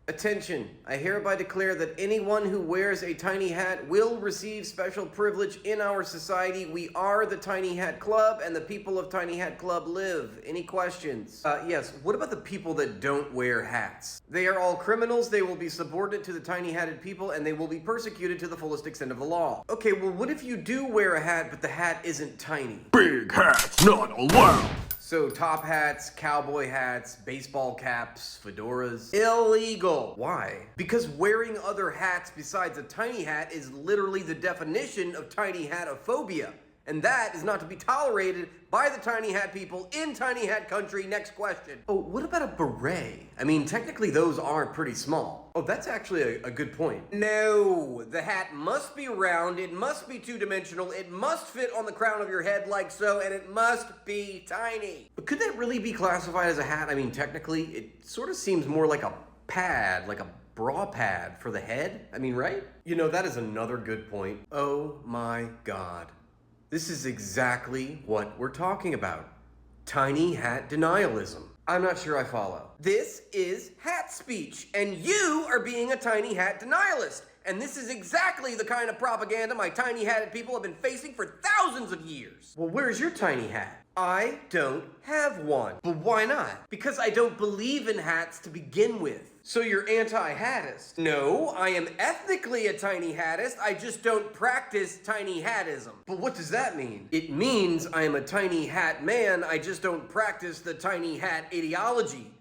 Attention, I hereby declare that anyone who wears a tiny hat will receive special privilege in our society. We are the Tiny Hat Club, and the people of Tiny Hat Club live. Any questions? Yes, what about the people that don't wear hats? They are all criminals, they will be subordinate to the tiny hatted people, and they will be persecuted to the fullest extent of the law. Okay, well what if you do wear a hat, but the hat isn't tiny? Big hats not allowed. So top hats, cowboy hats, baseball caps, fedoras. Illegal. Why? Because wearing other hats besides a tiny hat is literally the definition of tiny hatophobia. And that is not to be tolerated by the tiny hat people in tiny hat country. Next question. Oh, what about a beret? I mean, technically those are pretty small. Oh, that's actually a good point. No, the hat must be round, it must be two-dimensional, it must fit on the crown of your head like so, and it must be tiny. But could that really be classified as a hat? I mean, technically, it sort of seems more like a pad, like a bra pad for the head. I mean, right? You know, that is another good point. Oh my God. This is exactly what we're talking about. Tiny hat denialism. I'm not sure I follow. This is hat speech, and you are being a tiny hat denialist. And this is exactly the kind of propaganda my tiny hatted people have been facing for thousands of years. Well, where's your tiny hat? I don't have one. But why not? Because I don't believe in hats to begin with. So you're anti-hattist? No, I am ethnically a tiny hattist, I just don't practice tiny hattism. But what does that mean? It means I am a tiny hat man, I just don't practice the tiny hat ideology.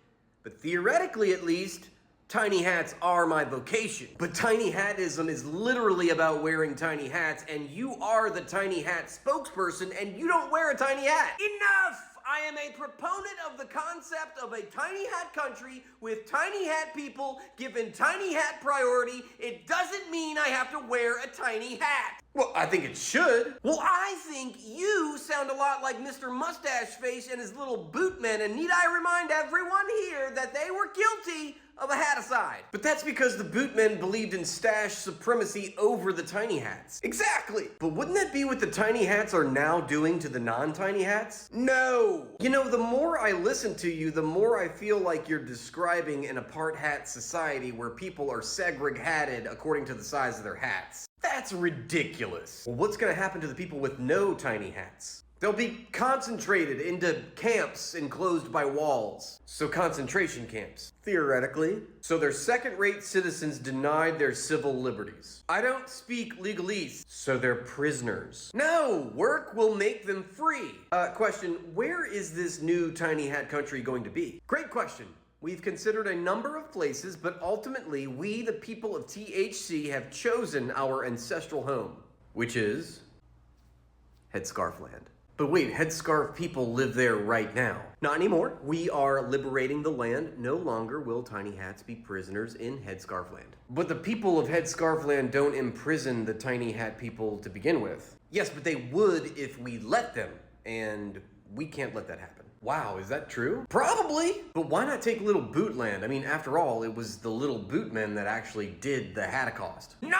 But theoretically at least, tiny hats are my vocation. But tiny hattism is literally about wearing tiny hats, and you are the tiny hat spokesperson, and you don't wear a tiny hat. Enough! I am a proponent of the concept of a tiny hat country with tiny hat people given tiny hat priority. It doesn't mean I have to wear a tiny hat. Well, I think it should. Well, I think you sound a lot like Mr. Mustache Face and his little bootmen, and need I remind everyone here that they were guilty of a haticide. But that's because the bootmen believed in stash supremacy over the tiny hats. Exactly! But wouldn't that be what the tiny hats are now doing to the non-tiny hats? No! You know, the more I listen to you, the more I feel like you're describing an apart hat society where people are segregated according to the size of their hats. That's ridiculous. Well, what's gonna happen to the people with no tiny hats? They'll be concentrated into camps enclosed by walls. So concentration camps, theoretically. So they're second-rate citizens denied their civil liberties. I don't speak legalese, so they're prisoners. No, work will make them free. Question, where is this new tiny hat country going to be? Great question. We've considered a number of places, but ultimately, we, the people of THC, have chosen our ancestral home, which is Headscarfland. But wait, Headscarf people live there right now. Not anymore. We are liberating the land. No longer will tiny hats be prisoners in Headscarfland. But the people of Headscarfland don't imprison the tiny hat people to begin with. Yes, but they would if we let them, and we can't let that happen. Wow, is that true? Probably! But why not take Little Bootland? I mean, after all, it was the Little Bootmen that actually did the Hatacost. 9!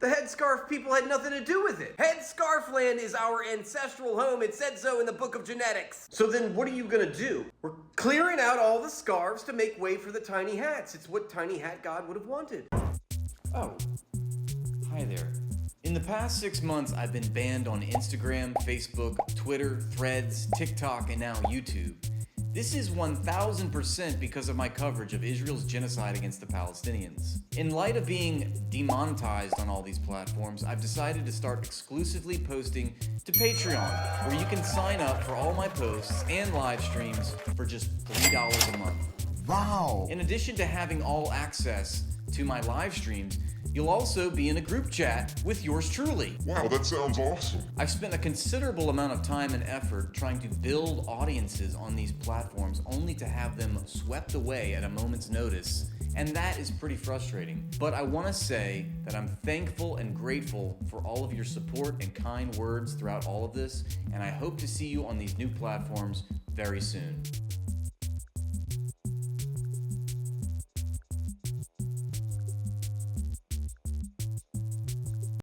The Headscarf people had nothing to do with it. Headscarfland is our ancestral home. It said so in the Book of Genetics. So then what are you gonna do? We're clearing out all the scarves to make way for the tiny hats. It's what Tiny Hat God would have wanted. Oh, hi there. In the past 6 months, I've been banned on Instagram, Facebook, Twitter, Threads, TikTok, and now YouTube. This is 1000% because of my coverage of Israel's genocide against the Palestinians. In light of being demonetized on all these platforms, I've decided to start exclusively posting to Patreon, where you can sign up for all my posts and live streams for just $3 a month. Wow! In addition to having all access to my live streams, you'll also be in a group chat with yours truly. Wow, that sounds awesome. I've spent a considerable amount of time and effort trying to build audiences on these platforms only to have them swept away at a moment's notice, and that is pretty frustrating. But I want to say that I'm thankful and grateful for all of your support and kind words throughout all of this, and I hope to see you on these new platforms very soon.